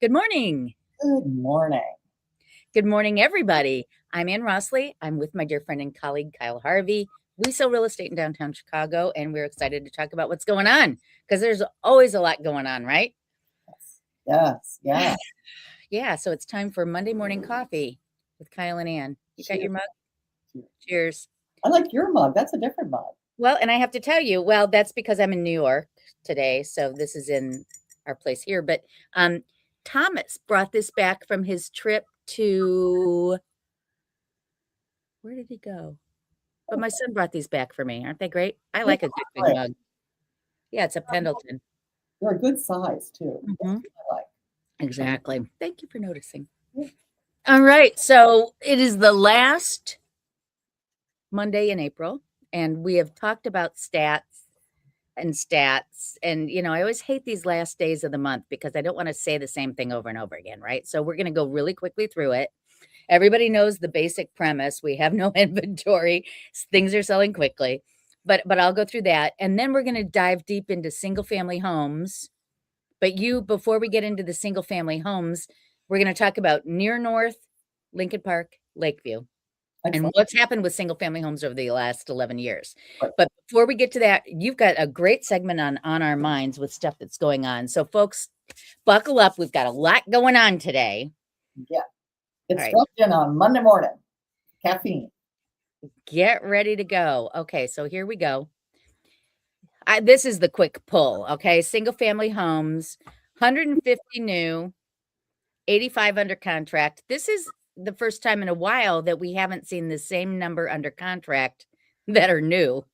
Good morning. Good morning. Good morning, everybody. I'm Ann Rossley. I'm with my dear friend and colleague, Kyle Harvey. We sell real estate in downtown Chicago, and we're excited to talk about what's going on because there's always a lot going on, right? Yes, yeah. Yeah, so it's time for Monday morning coffee with Kyle and Ann. You got your Cheers. mug? Cheers. I like your mug. That's a different mug. Well, and I have to tell you, well, that's because I'm in New York today, so this is in our place here. But Thomas brought this back from his trip to where did he go? But my son brought these back for me. Aren't they great? I Yeah, like a good big great. mug. Yeah, it's a Pendleton. They're a good size too. That's Mhm. what I like. Exactly. Thank you for noticing. Yeah. All right, so it is the last Monday in April, and we have talked about stats. And, I always hate these last days of the month because I don't want to say the same thing over and over again, right? So we're going to go really quickly through it. Everybody knows the basic premise. We have no inventory. Things are selling quickly. But I'll go through that. And then we're going to dive deep into single family homes. But before we get into the single family homes, we're going to talk about Near North, Lincoln Park, Lakeview, and Excellent. what's happened with single family homes over the last 11 years. Right. But before we get to that, you've got a great segment on our minds with stuff that's going on. So folks, buckle up. We've got a lot going on today. Yeah. It's All right. dropped in on Monday morning. Caffeine. Get ready to go. Okay, so here we go. This is the quick pull. Okay, single family homes, 150 new, 85 under contract. This is the first time in a while that we haven't seen the same number under contract that are new.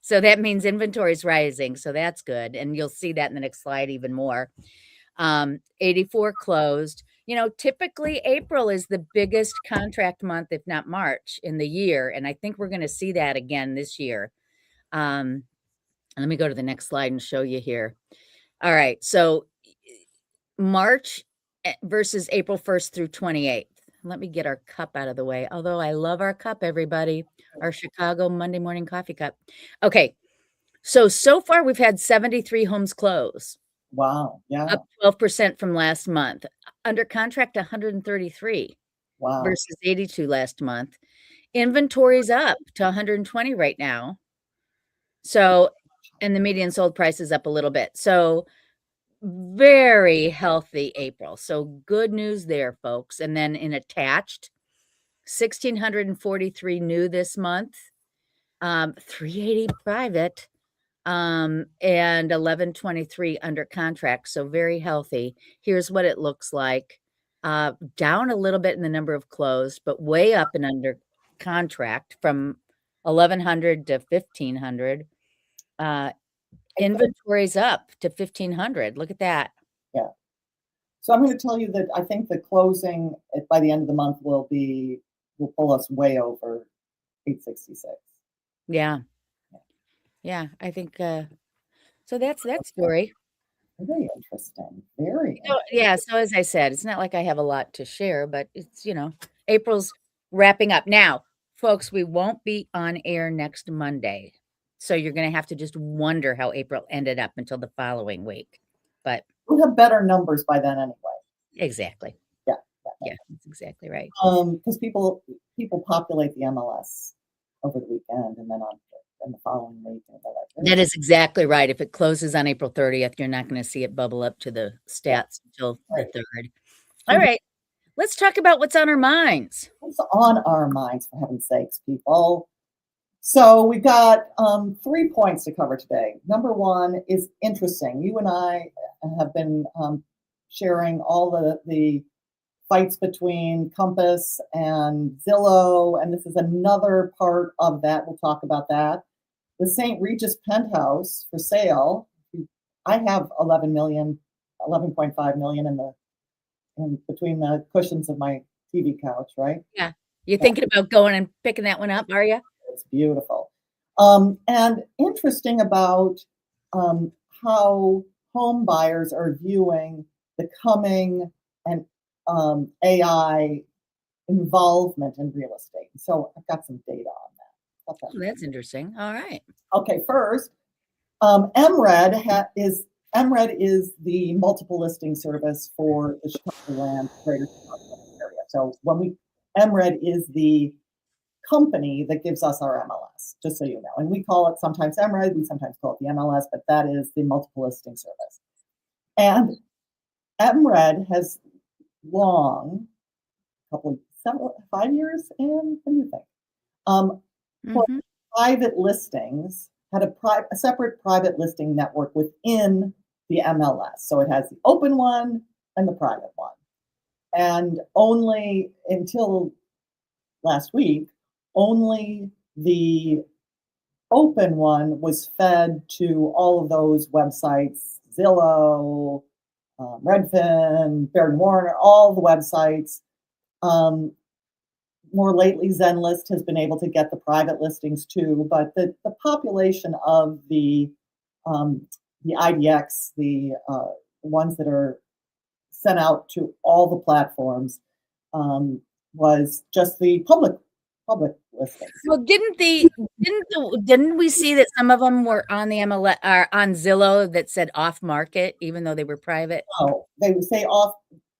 So that means inventory is rising. So that's good. And you'll see that in the next slide even more. 84 closed. Typically April is the biggest contract month, if not March, in the year. And I think we're going to see that again this year. Let me go to the next slide and show you here. All right. So March versus April 1st through 28th. Let me get our cup out of the way. Although I love our cup, everybody, our Chicago Monday morning coffee cup. Okay. So far we've had 73 homes close. Wow. Yeah. Up 12% from last month. Under contract, 133 Wow. versus 82 last month. Inventory's up to 120 right now. So, and the median sold price is up a little bit. So very healthy April. So good news there, folks. And then in attached, 1,643 new this month, 380 private, and 1,123 under contract. So very healthy. Here's what it looks like. Down a little bit in the number of closed, but way up and under contract from 1,100 to 1,500. Inventory's up to 1,500. Look at that. Yeah. So I'm going to tell you that I think the closing by the end of the month will pull us way over 866. Yeah. Yeah, I think so that's that story. Very interesting. Very So, yeah, so as I said, it's not like I have a lot to share, but it's, April's wrapping up. Now, folks, we won't be on air next Monday. So you're going to have to just wonder how April ended up until the following week. But we'll have better numbers by then anyway. Exactly. Yeah. Yeah, that's exactly right. Because people populate the MLS over the weekend and then on the following week. That is exactly right. If it closes on April 30th, you're not going to see it bubble up to the stats until the 3rd. All right. Let's talk about what's on our minds. What's on our minds, for heaven's sakes, people? So we've got 3 points to cover today. Number one is interesting. You and I have been sharing all the fights between Compass and Zillow, and this is another part of that. We'll talk about that. The St. Regis penthouse for sale. I have 11.5 million in between the cushions of my TV couch, right? Yeah. You're thinking about going and picking that one up, are you? It's beautiful. And interesting about how home buyers are viewing the coming and AI involvement in real estate. So I've got some data on that. That's interesting. All right. Okay, first, MRED is MRED is the multiple listing service for the Chicagoland, greater Chicago area. So MRED is the company that gives us our MLS, just so you know. And we call it sometimes MRED, we sometimes call it the MLS, but that is the multiple listing service. And MRED has long, 5 years, and what do you think? For Mhm. private listings, had a separate private listing network within the MLS. So it has the open one and the private one. And only until last week, only the open one was fed to all of those websites, Zillow, Redfin, Baird and Warner, all the websites. More lately, Zenlist has been able to get the private listings too, but the population of the IDX, the ones that are sent out to all the platforms, was just the public listings. Well, didn't we see that some of them were on the MLS or on Zillow that said off market, even though they were private? No, they would say off.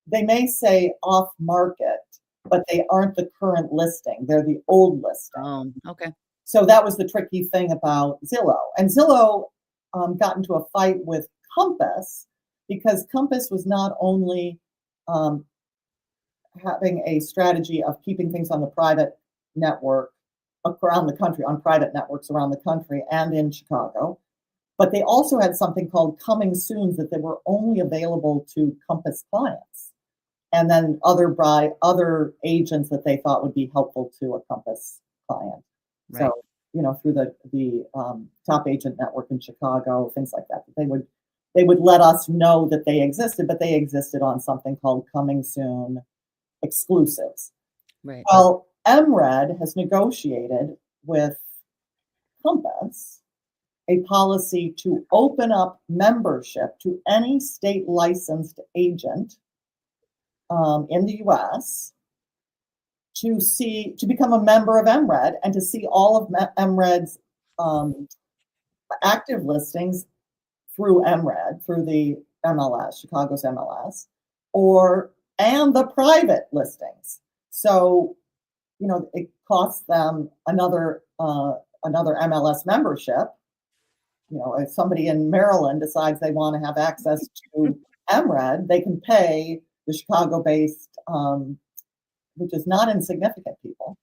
They may say off market, but they aren't the current listing. They're the old listing. Oh, okay. So that was the tricky thing about Zillow. And Zillow got into a fight with Compass because Compass was not only having a strategy of keeping things on the private network around the country, on private networks around the country and in Chicago, but they also had something called coming soons that they were only available to Compass clients. And then other agents that they thought would be helpful to a Compass client. Right. So, through the top agent network in Chicago, things like that. They would let us know that they existed, but they existed on something called coming soon exclusives. Right. Well, MRED has negotiated with Compass a policy to open up membership to any state licensed agent in the US to become a member of MRED and to see all of MRED's active listings through MRED, through the MLS, Chicago's MLS, and the private listings. So, it costs them another MLS membership. If somebody in Maryland decides they want to have access to MRED, they can pay the Chicago-based, which is not insignificant people,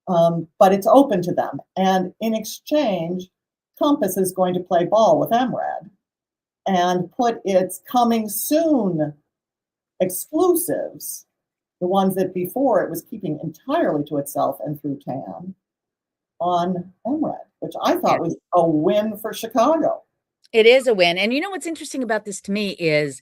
but it's open to them. And in exchange, Compass is going to play ball with MRED and put its coming soon exclusives, the ones that before it was keeping entirely to itself and through TAM, on MRED, which I thought was a win for Chicago. It is a win. And what's interesting about this to me is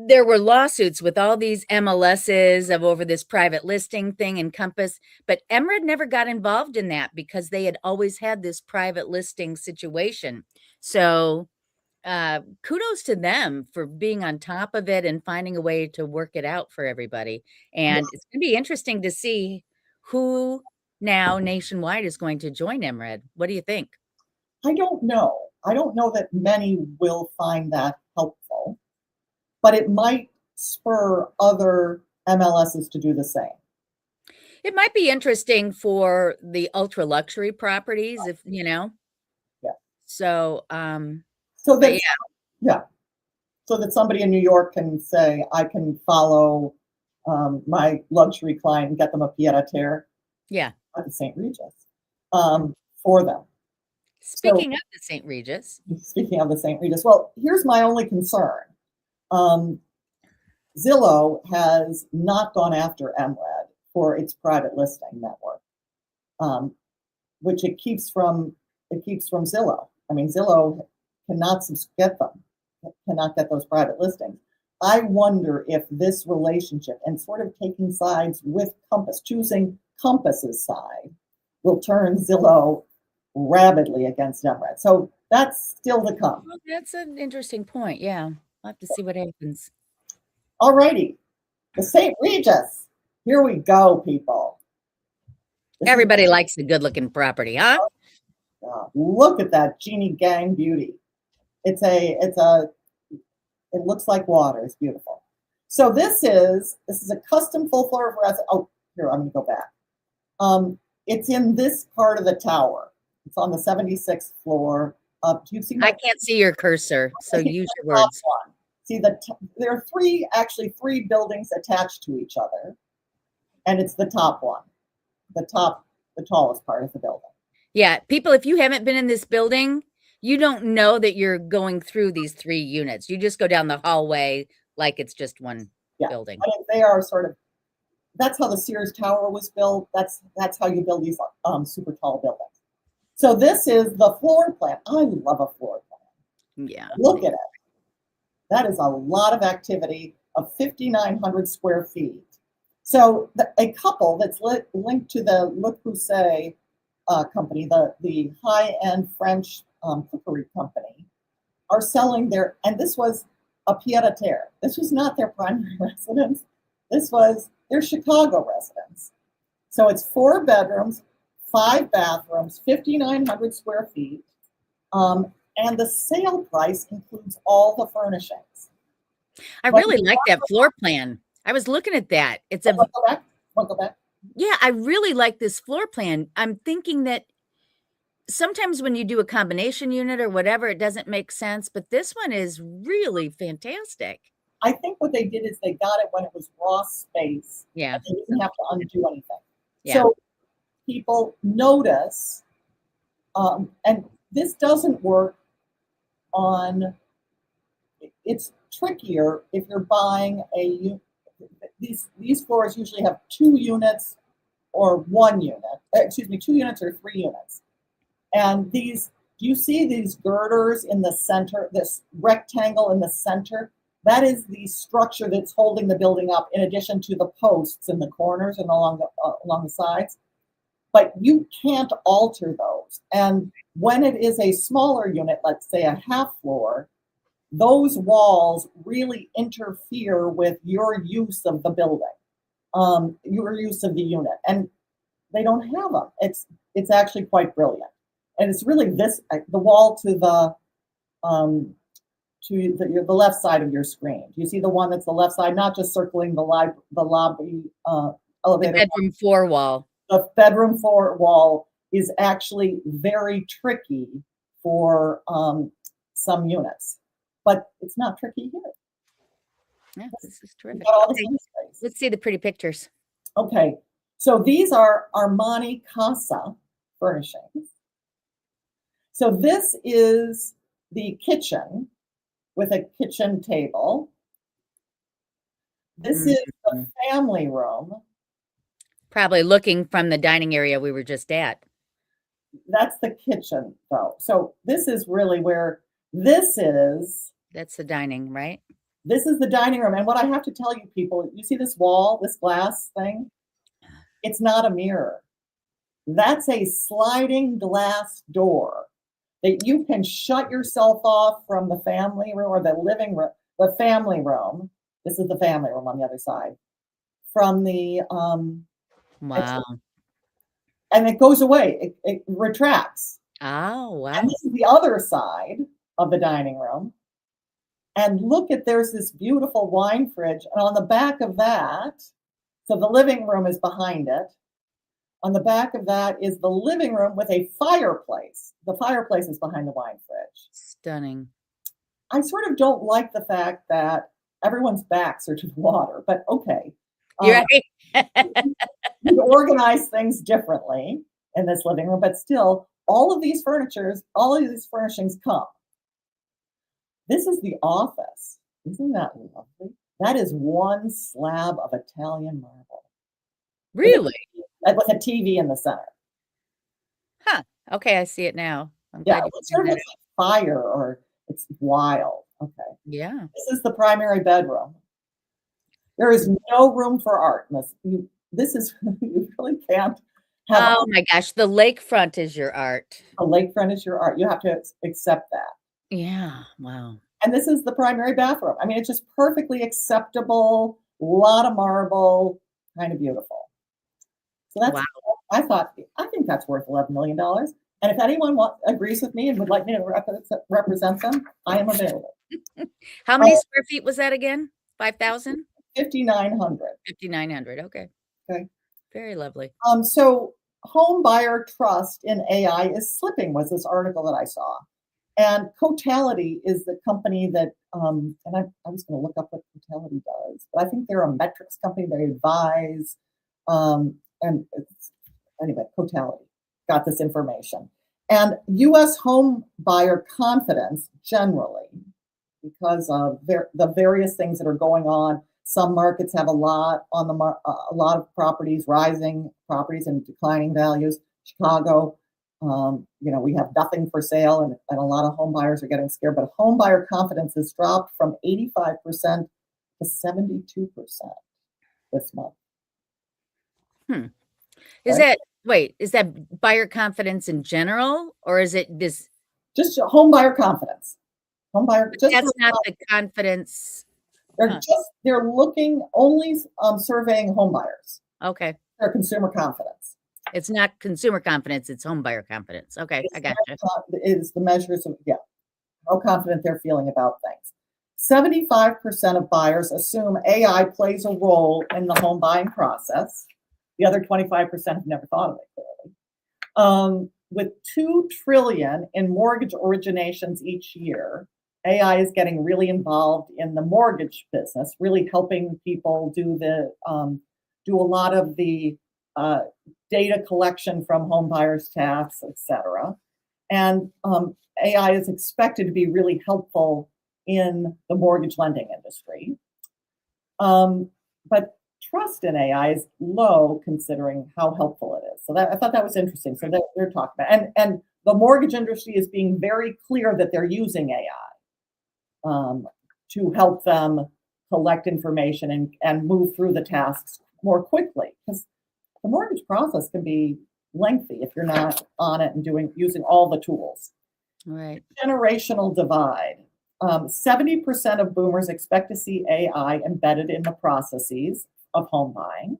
there were lawsuits with all these MLSs over this private listing thing in Compass, but MRED never got involved in that because they had always had this private listing situation. So kudos to them for being on top of it and finding a way to work it out for everybody. And it's going to be interesting to see who now nationwide is going to join MRED. What do you think? I don't know. I don't know that many will find that helpful, but it might spur other MLSs to do the same. It might be interesting for the ultra luxury properties if, Yeah. So, So that, so that somebody in New York can say, I can follow my luxury client and get them a pied-à-terre at the St. Regis for them. Speaking of the St. Regis. Speaking of the St. Regis, well, here's my only concern. Zillow has not gone after MRED for its private listing network, which it keeps from Zillow. I mean, Zillow cannot get those private listings. I wonder if this relationship and sort of taking sides with Compass, choosing Compass's side, will turn Zillow rabidly against MRED. So that's still to come. Well, that's an interesting point. Yeah. I'll have to see what happens. All righty. The St. Regis. Here we go, people. Everybody likes a good looking property, huh? Look at that Jeannie Gang beauty. It looks like water. It's beautiful. So this is a custom full floor residence. Oh, here, I'm gonna go back. It's in this part of the tower. It's on the 76th floor. Do you see I can't see your cursor, so use your top words. one? See, there are actually three buildings attached to each other, and it's the top one, the tallest part of the building. Yeah, people, if you haven't been in this building, you don't know that you're going through these 3 units. You just go down the hallway like it's just one building. I mean, they are sort of, that's how the Sears Tower was built. That's how you build these super tall buildings. So this is the floor plan. I love a floor plan. Yeah. Look at it. That is a lot of activity of 5,900 square feet. So a couple that's linked to the Le Creuset company, the high-end French cookery company, are selling and this was a pied-à-terre. This was not their primary residence. This was their Chicago residence. So it's 4 bedrooms, 5 bathrooms, 5,900 square feet. And the sale price includes all the furnishings. I really like that floor plan. I was looking at that. It's a go back. Yeah, I really like this floor plan. I'm thinking that sometimes when you do a combination unit or whatever, it doesn't make sense, but this one is really fantastic. I think what they did is they got it when it was raw space. Yeah. They didn't have to undo anything. Yeah. So people notice, and this doesn't work it's trickier if you're buying these floors usually have 2 units or 1 unit, 2 units or 3 units. And do you see these girders in the center, this rectangle in the center? That is the structure that's holding the building up, in addition to the posts in the corners and along the sides. But you can't alter those. And when it is a smaller unit, let's say a half floor, those walls really interfere with your use of the building, your use of the unit, and they don't have them. It's actually quite brilliant, and it's really the wall to the left side of your screen. Do you see the one that's the left side, not just circling the lobby elevator? The bedroom 4 wall. The bedroom 4 wall is actually very tricky for some units, but it's not tricky here. Yeah, this is terrific. Let's see the pretty pictures. Okay, so these are Armani Casa furnishings. So this is the kitchen with a kitchen table. This is the family room. Probably looking from the dining area we were just at. That's the kitchen, though. So this is really where this is. That's the dining, right? This is the dining room. And what I have to tell you people, you see this wall, this glass thing? It's not a mirror. That's a sliding glass door that you can shut yourself off from the family room or the living room, the family room. This is the family room on the other side. From the wow. And it goes away. It retracts. Oh, wow. And this is the other side of the dining room. And look there's this beautiful wine fridge. And on the back of that, so the living room is behind it. On the back of that is the living room with a fireplace. The fireplace is behind the wine fridge. Stunning. I sort of don't like the fact that everyone's backs are to the water, but okay. You're right. You organize things differently in this living room, but still, all of these furnishings come. This is the office. Isn't that lovely? That is one slab of Italian marble. Really? With a TV in the center. Huh. Okay, I see it now. Yeah, it sort of looks like fire, or it's wild. Okay. Yeah. This is the primary bedroom. There is no room for art in this. You really can't have. Oh my gosh, the lakefront is your art. The lakefront is your art. You have to accept that. Yeah. Wow. And this is the primary bathroom. I mean, it's just perfectly acceptable. A lot of marble, kind of beautiful. So that's. Wow. I think that's worth $11 million. And if anyone agrees with me and would like me to represent them, I am available. How many square feet was that again? 5,000? 5,900. 5,900. Okay. Okay. Very lovely. So home buyer trust in AI is slipping, was this article that I saw. And Cotality is the company that, and I was going to look up what Cotality does, but I think they're a metrics company. They advise, anyway, Cotality got this information. And U.S. home buyer confidence generally, because of the various things that are going on. Some markets have a lot on a lot of properties, rising properties and declining values. Chicago, we have nothing for sale, and a lot of home buyers are getting scared. But home buyer confidence has dropped from 85% to 72% this month. Is that buyer confidence in general, or is it this? Just home buyer confidence. Home buyer. That's not the confidence. They're looking only surveying home buyers. Okay. Their consumer confidence. It's not consumer confidence, it's home buyer confidence. Okay, I got you. It is the measures of, how confident they're feeling about things. 75% of buyers assume AI plays a role in the home buying process. The other 25% have never thought of it, clearly. With $2 trillion in mortgage originations each year, AI is getting really involved in the mortgage business, really helping people do a lot of the data collection from home buyers' tasks, etc. And AI is expected to be really helpful in the mortgage lending industry. But trust in AI is low considering how helpful it is. So I thought that was interesting. So they're talking about, and the mortgage industry is being very clear that they're using AI to help them collect information and move through the tasks more quickly, because the mortgage process can be lengthy if you're not on it and using all the tools. Right. Generational divide. 70% of boomers expect to see AI embedded in the processes of home buying.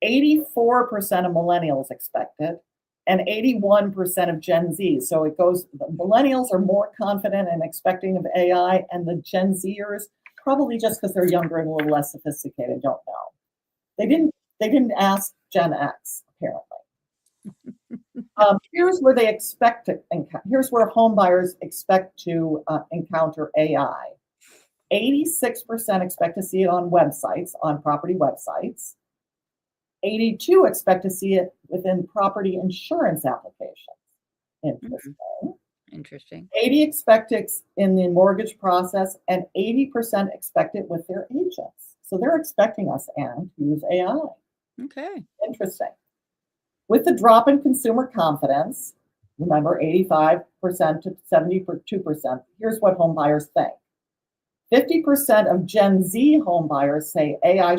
84% of millennials expect it, and 81% of Gen Z. So it goes, the millennials are more confident and expecting of AI, and the Gen Zers, probably just because they're younger and a little less sophisticated, don't know. They didn't ask Gen X, apparently. Here's where they expect to here's where home buyers expect to encounter AI. 86% expect to see it on websites, on property websites. 82 expect to see it within property insurance applications. Interesting. 80 expect it in the mortgage process, and 80% expect it with their agents. So they're expecting us, Anne, to use AI. Okay. Interesting. With the drop in consumer confidence, remember 85% to 72%, here's what home buyers think. 50% of Gen Z home buyers say AI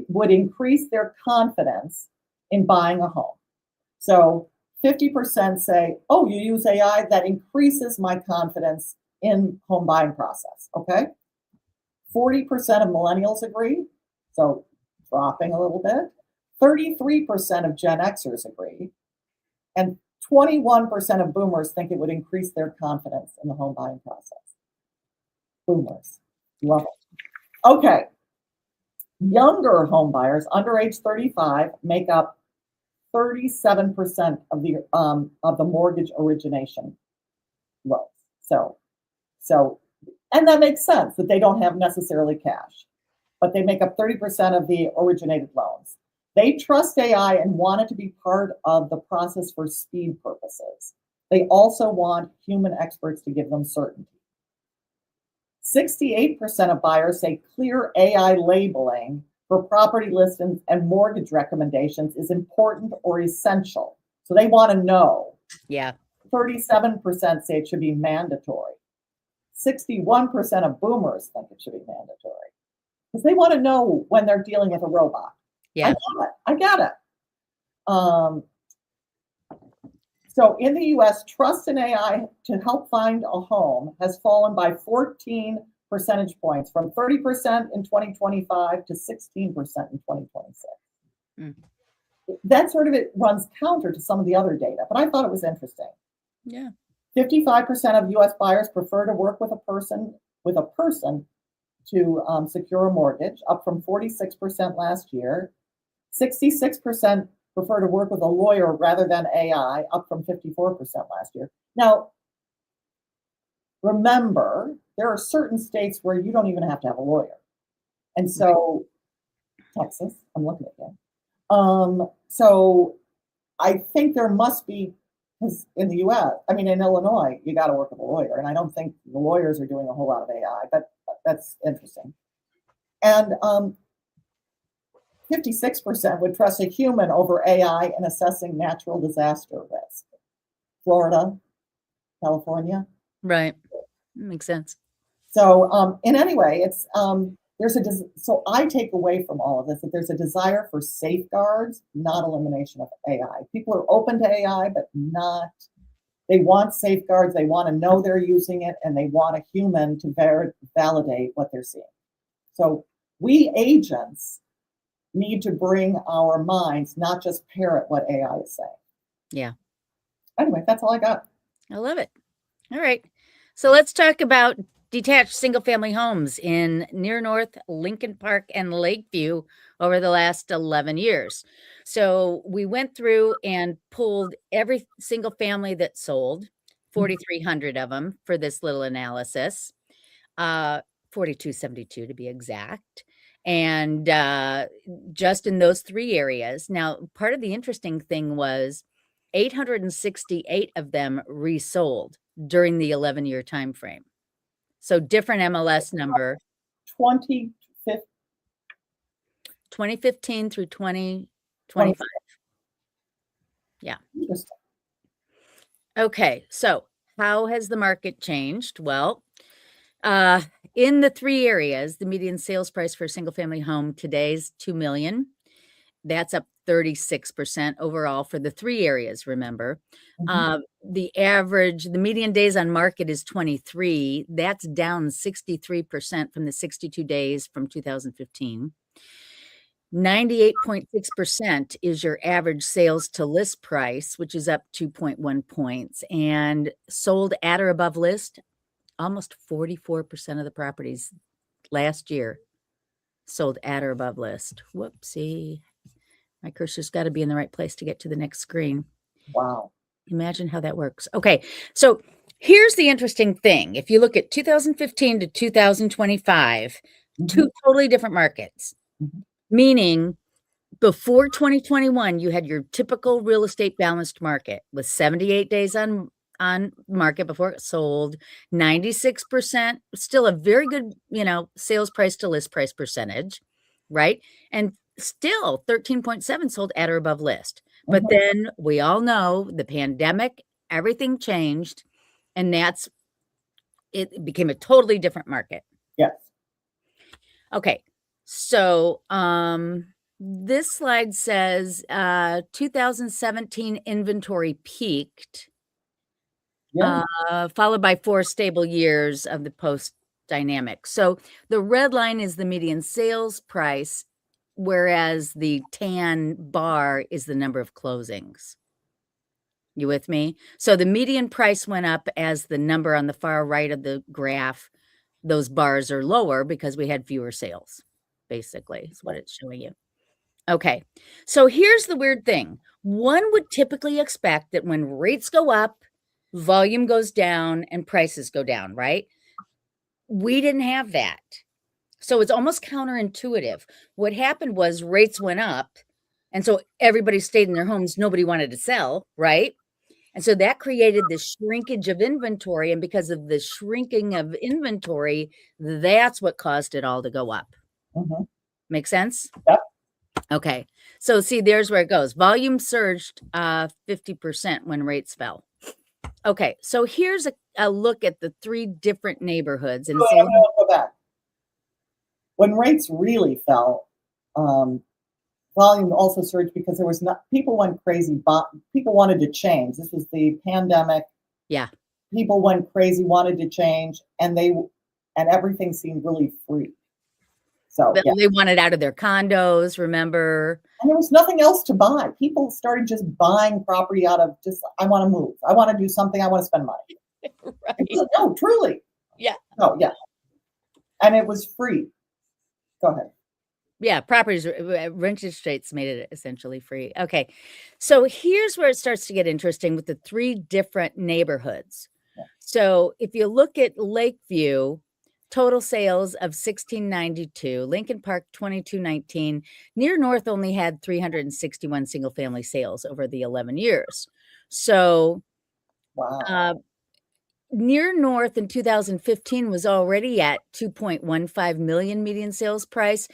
would increase their confidence in buying a home. So 50% say, oh, you use AI, that increases my confidence in home buying process, okay? 40% of millennials agree, so dropping a little bit. 33% of Gen Xers agree, and 21% of boomers think it would increase their confidence in the home buying process. Boomers, love it. Okay, younger home buyers under age 35 make up 37% of the mortgage origination loans. So, and that makes sense that they don't have necessarily cash, but they make up 30% of the originated loans. They trust AI and want it to be part of the process for speed purposes. They also want human experts to give them certainty. 68% of buyers say clear AI labeling for property listings and mortgage recommendations is important or essential. So they want to know. Yeah. 37% say it should be mandatory. 61% of boomers think it should be mandatory because they want to know when they're dealing with a robot. Yeah. I get it. So in the US, trust in AI to help find a home has fallen by 14 percentage points from 30% in 2025 to 16% in 2026. that sort of it runs counter to some of the other data, but I thought it was interesting. Yeah. 55% of U.S. buyers prefer to work with a person to secure a mortgage, up from 46% last year. 66% prefer to work with a lawyer rather than AI, up from 54% last year. Now, remember, there are certain states where you don't even have to have a lawyer. And so, Texas, I'm looking at you. So I think there must be, because in the US, I mean, in Illinois, you got to work with a lawyer. And I don't think the lawyers are doing a whole lot of AI, but that's interesting. And 56% would trust a human over AI in assessing natural disaster risk. Florida, California. Right. Makes sense. So in any way, it's so I take away from all of this that there's a desire for safeguards, not elimination of AI. People are open to AI, but they want safeguards. They want to know they're using it, and they want a human to validate what they're seeing. So we agents need to bring our minds, not just parrot what AI is saying. Yeah. Anyway, that's all I got. I love it. All right. So let's talk about detached single-family homes in Near North, Lincoln Park, and Lakeview over the last 11 years. So we went through and pulled every single family that sold, 4,300 of them for this little analysis, 4,272 to be exact. And just in those three areas. Now, part of the interesting thing was 868 of them resold during the 11-year time frame. So different MLS number. 2015 through 2025. Yeah. Interesting. Okay. So how has the market changed? Well, in the three areas, the median sales price for a single family home today is $2 million. That's up 36% overall for the three areas, remember. The median days on market is 23. That's down 63% from the 62 days from 2015. 98.6% is your average sales to list price, which is up 2.1 points. And sold at or above list, almost 44% of the properties last year sold at or above list. Whoopsie. My cursor's got to be in the right place to get to the next screen. Wow. Imagine how that works. Okay. So here's the interesting thing. If you look at 2015 to 2025, two totally different markets, meaning before 2021, you had your typical real estate balanced market with 78 days on market before it sold, 96%, still a very good, sales price to list price percentage, right? And still 13.7 sold at or above list. But then we all know the pandemic, everything changed, and it became a totally different market. Yes. Okay. So this slide says 2017 inventory peaked, followed by 4 stable years of the post dynamic. So the red line is the median sales price, whereas the tan bar is the number of closings. You with me? So the median price went up as the number on the far right of the graph, those bars are lower because we had fewer sales, basically, is what it's showing you. Okay, so here's the weird thing. One would typically expect that when rates go up, volume goes down and prices go down, right? We didn't have that. So it's almost counterintuitive. What happened was rates went up, and so everybody stayed in their homes. Nobody wanted to sell, right? And so that created this shrinkage of inventory. And because of the shrinking of inventory, that's what caused it all to go up. Make sense? Yep. Okay. So see, there's where it goes. Volume surged 50% when rates fell. Okay. So here's a look at the 3 different neighborhoods. And I'm going to go back. When rates really fell, volume also surged because people went crazy. People wanted to change. This was the pandemic. Yeah. People went crazy, wanted to change, and everything seemed really free. So they wanted out of their condos, remember? And there was nothing else to buy. People started just buying property out of just, I want to move. I want to do something. I want to spend money. Right. No, truly. Yeah. No, yeah. And it was free. Go ahead. Yeah, properties, rented rates made it essentially free. Okay, so here's where it starts to get interesting with the three different neighborhoods. Yeah. So if you look at Lakeview, total sales of 1692, Lincoln Park 2219, Near North only had 361 single family sales over the 11 years. So Wow. Near North in 2015 was already at 2.15 million median sales price.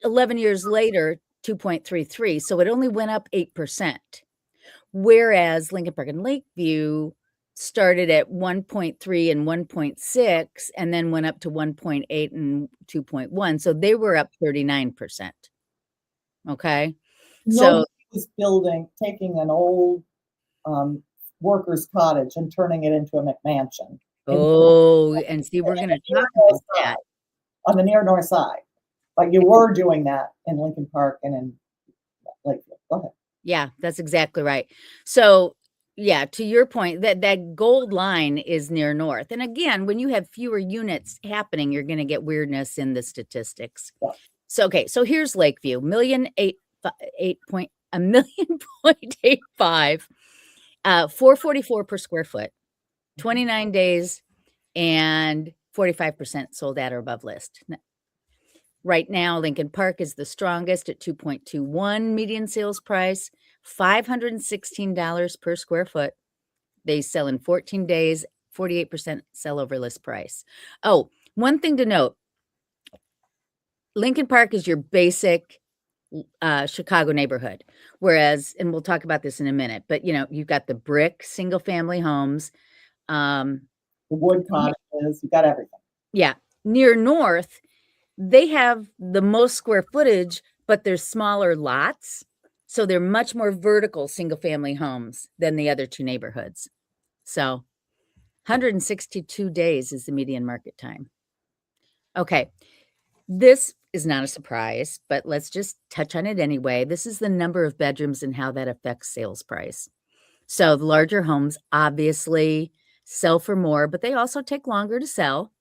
11 years later, 2.33. So it only went up 8%. Whereas Lincoln Park and Lakeview started at 1.3 and 1.6 and then went up to 1.8 and 2.1. So they were up 39%. Okay. Nobody So was taking an old worker's cottage and turning it into a McMansion. and see, we're going to talk about that. On the near north side. But you were doing that in Lincoln Park and in Lakeview. Go ahead. Yeah, that's exactly right. So, yeah, to your point, that gold line is Near North. And again, when you have fewer units happening, you're going to get weirdness in the statistics. Yeah. So, okay, so here's Lakeview, a million point 85, 444 per square foot, 29 days, and 45% sold at or above list. Right now, Lincoln Park is the strongest at 2.21 median sales price, $516 per square foot. They sell in 14 days, 48% sell over list price. Oh, one thing to note, Lincoln Park is your basic Chicago neighborhood. Whereas, and we'll talk about this in a minute, but you've got the brick single family homes. The wood cottages, you've got everything. Yeah. Near North, they have the most square footage, but they're smaller lots. So they're much more vertical single family homes than the other two neighborhoods. So 162 days is the median market time. Okay. This is not a surprise, but let's just touch on it anyway. This is the number of bedrooms and how that affects sales price. So the larger homes obviously sell for more, but they also take longer to sell.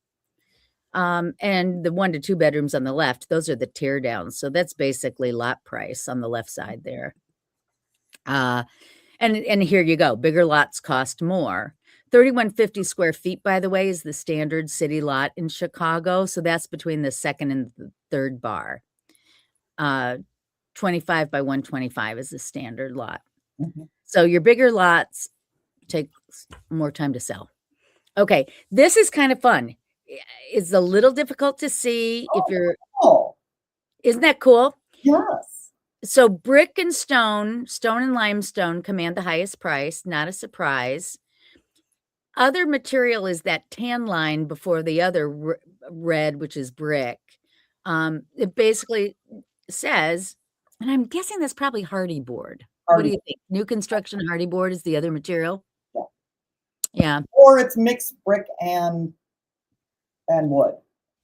And the 1 to 2 bedrooms on the left, those are the tear downs. So that's basically lot price on the left side there. And here you go. Bigger lots cost more. 3,150 square feet, by the way, is the standard city lot in Chicago. So that's between the second and the third bar. 25 by 125 is the standard lot. Mm-hmm. So your bigger lots take more time to sell. Okay, this is kind of fun. It's a little difficult to see if you're. Cool. Isn't that cool? Yes. So brick and stone and limestone command the highest price. Not a surprise. Other material is that tan line before the other red, which is brick. It basically says, and I'm guessing that's probably hardy board. What do you think? New construction hardy board is the other material? Yeah. Yeah. Or it's mixed brick and wood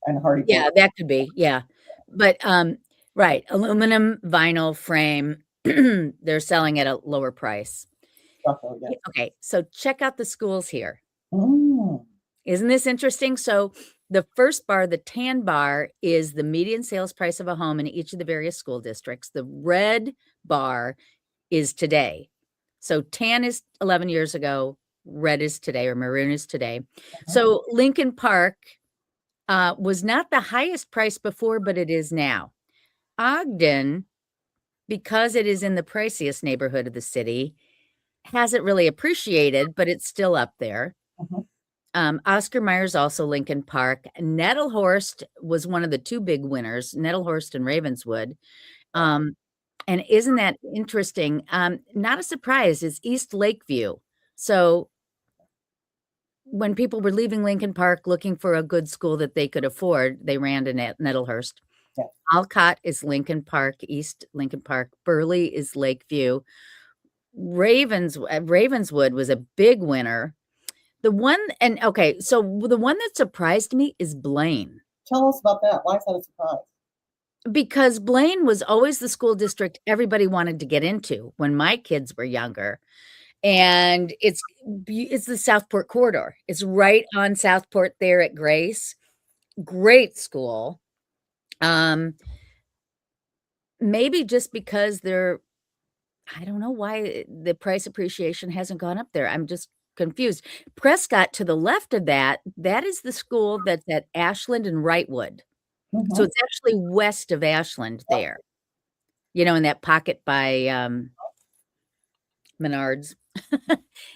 and hardy board. Yeah, that could be. Yeah. But right, aluminum vinyl frame, they're selling at a lower price. Yeah. Okay, so check out the schools here. Mm. Isn't this interesting? So the first bar, the tan bar, is the median sales price of a home in each of the various school districts. The red bar is today. So tan is 11 years ago, red is today, or maroon is today. Mm-hmm. So Lincoln Park was not the highest price before, but it is now. Ogden, because it is in the priciest neighborhood of the city, hasn't really appreciated, but it's still up there. Mm-hmm. Oscar Mayer's also Lincoln Park. Nettelhorst was one of the two big winners, Nettelhorst and Ravenswood. And isn't that interesting? Not a surprise, it's East Lakeview. So when people were leaving Lincoln Park looking for a good school that they could afford, they ran to Nettelhurst. Yeah. Alcott is Lincoln Park, East Lincoln Park. Burley is Lakeview. Ravenswood was a big winner. So the one that surprised me is Blaine. Tell us about that. Why is that a surprise? Because Blaine was always the school district everybody wanted to get into when my kids were younger. And it's the Southport corridor. It's right on Southport there at Grace. Great school. Maybe just because I don't know why the price appreciation hasn't gone up there. I'm just confused. Prescott to the left of that is the school that's at Ashland and Wrightwood. So Mhm. it's actually west of Ashland there, in that pocket by Menards.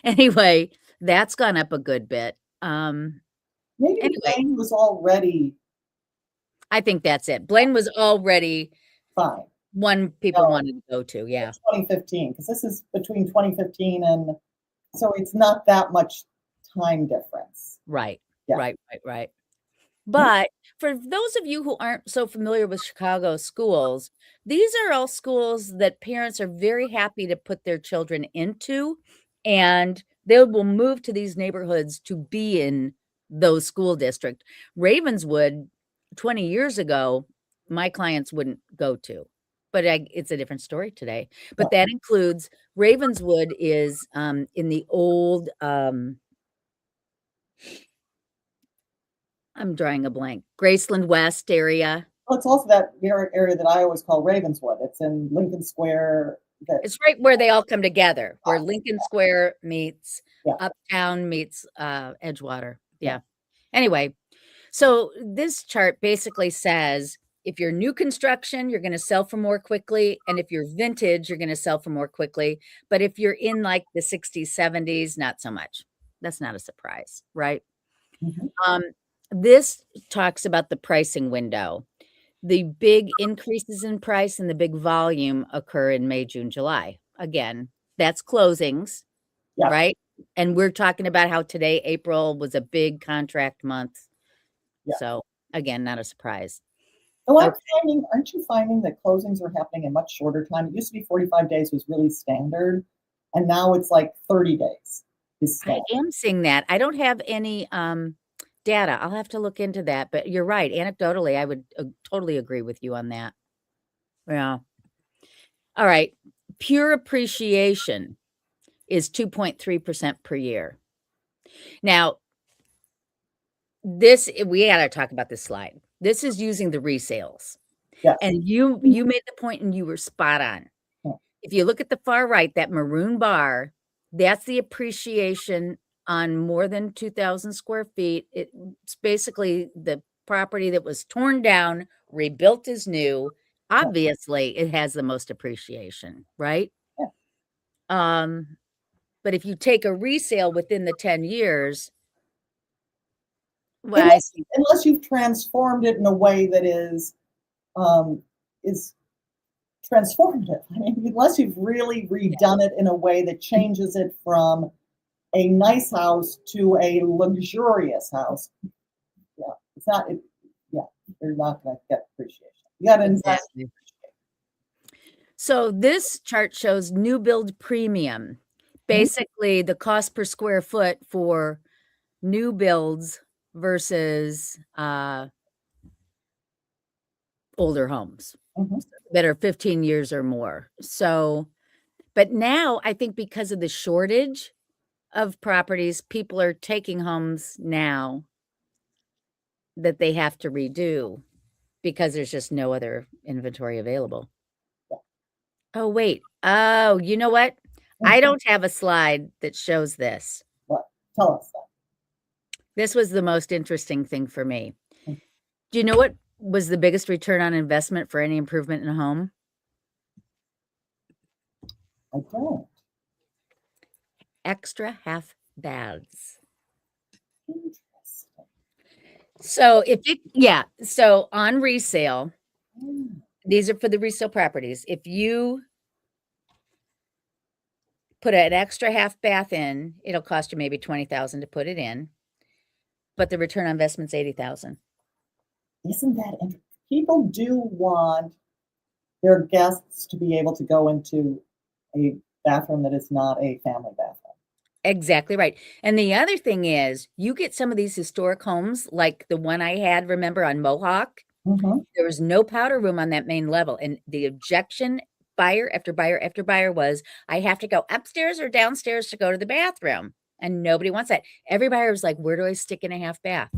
Anyway, that's gone up a good bit. Maybe Anyway, Blaine was already I think that's it. Blaine was already fine. one people wanted to go to. Yeah. 2015, because this is between 2015 and so it's not that much time difference. Right. Yeah. Right. But for those of you who aren't so familiar with Chicago schools, these are all schools that parents are very happy to put their children into, and they will move to these neighborhoods to be in those school district. Ravenswood, 20 years ago, my clients wouldn't go to, but it's a different story today. But that includes Ravenswood is in the old I'm drawing a blank. Graceland West area. Well, it's also that area that I always call Ravenswood. It's in Lincoln Square. It's right where they all come together, where Lincoln Square meets Yeah. Uptown meets Edgewater. Yeah. Anyway, so this chart basically says if you're new construction, you're going to sell for more quickly. And if you're vintage, you're going to sell for more quickly. But if you're in like the 60s, 70s, not so much. That's not a surprise, right? Mhm. This talks about the pricing window. The big increases in price and the big volume occur in May, June, July. Again, that's closings, Yeah. right? And we're talking about how today, April, was a big contract month. Yeah. So again, not a surprise. So Okay. aren't you finding that closings are happening in much shorter time? It used to be 45 days was really standard, and now it's like 30 days is I standard. am seeing that. I don't have any data. I'll have to look into that, but you're right. Anecdotally, I would totally agree with you on that. Yeah. All right. Pure appreciation is 2.3% per year. Now, we got to talk about this slide. This is using the resales. Yes. And you made the point and you were spot on. Yeah. If you look at the far right, that maroon bar, that's the appreciation on more than 2,000 square feet. It's basically the property that was torn down, rebuilt as new. Obviously, it has the most appreciation, right? Yeah. But if you take a resale within the 10 years, well, unless you've transformed it in a way that is transformative. I mean, unless you've really redone it in a way that changes it from a nice house to a luxurious house. Yeah, it's not. You're not going to get appreciation. You got to invest. Exactly. So this chart shows new build premium. Basically, the cost per square foot for new builds versus older homes that are 15 years or more. So, but now I think because of the shortage of properties, people are taking homes now that they have to redo because there's just no other inventory available. Oh, wait. Oh, you know what? I don't have a slide that shows this. What? Tell us that. This was the most interesting thing for me. Do you know what was the biggest return on investment for any improvement in a home? I don't. Extra half baths. Interesting. So so on resale, these are for the resale properties. If you put an extra half bath in, it'll cost you maybe $20,000 to put it in, but the return on investment's $80,000. Isn't that interesting? People do want their guests to be able to go into a bathroom that is not a family bathroom. Exactly right. And the other thing is, you get some of these historic homes, like the one I had, remember, on Mohawk? Mhm. There was no powder room on that main level, and the objection buyer after buyer after buyer was, "I have to go upstairs or downstairs to go to the bathroom," and nobody wants that. Every buyer was like, "Where do I stick in a half bath?"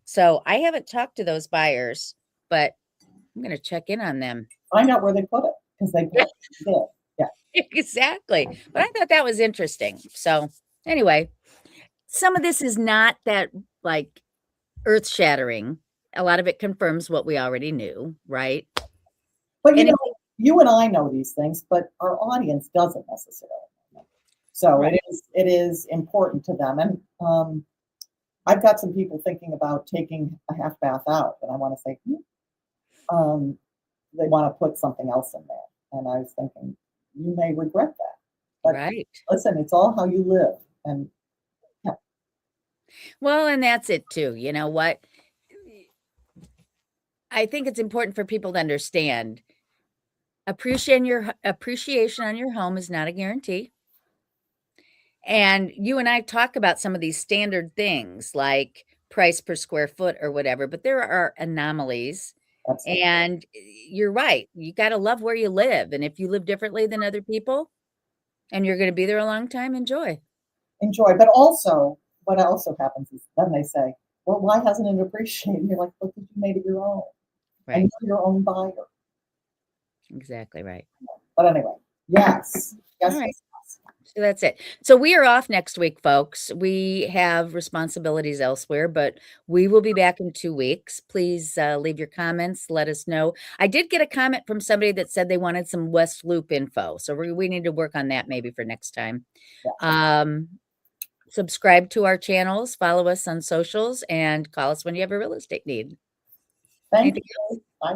So, I haven't talked to those buyers, but I'm gonna check in on them. Find out where they put it because they probably did. Yeah. Exactly, but I thought that was interesting. So, anyway, some of this is not that, like, earth-shattering. A lot of it confirms what we already knew, right? But, And it you and I know these things, but our audience doesn't necessarily know. So right, it is important to them. And, I've got some people thinking about taking a half bath out, and I wanna say, they wanna put something else in there. And I was thinking, you may regret that. But right. listen, it's all how you live. And yeah, Well, and that's it too, you know what? I think it's important for people to understand appreciation on your home is not a guarantee. And you and I talk about some of these standard things like price per square foot or whatever, but there are anomalies. absolutely. And you're right. You got to love where you live. And if you live differently than other people and you're going to be there a long time, enjoy. Enjoy. But also, what also happens is then they say, well, why hasn't it appreciated? You're like, look, you made it your own. And Right. you're your own buyer. Exactly right. But anyway, yes. All Yes, right. yes, yes. So that's it. So we are off next week, folks. We have responsibilities elsewhere, but we will be back in 2 weeks. Please leave your comments. Let us know. I did get a comment from somebody that said they wanted some West Loop info. So we need to work on that maybe for next time. Yeah. Subscribe to our channels, follow us on socials, and call us when you have a real estate need. Thank Anything else? you. Bye.